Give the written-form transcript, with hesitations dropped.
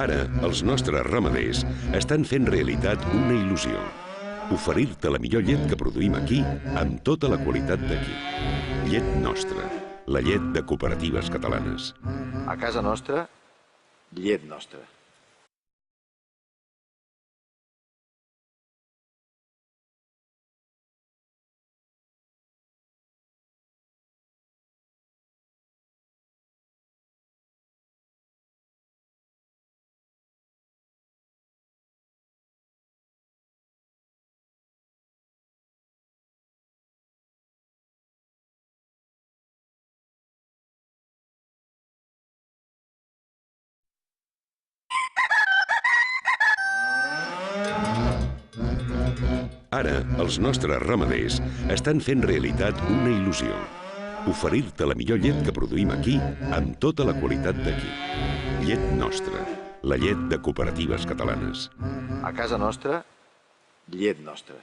Ara, els nostres ramaders estan fent realitat una il·lusió. Oferir-te la millor llet que produïm aquí amb tota la qualitat d'aquí. Llet nostra, la llet de cooperatives catalanes. A casa nostra, llet nostra. Ara, els nostres ramaders estan fent realitat una il·lusió. Oferir-te la millor llet que produïm aquí amb tota la qualitat d'aquí. Llet nostra, la llet de cooperatives catalanes. A casa nostra, llet nostra.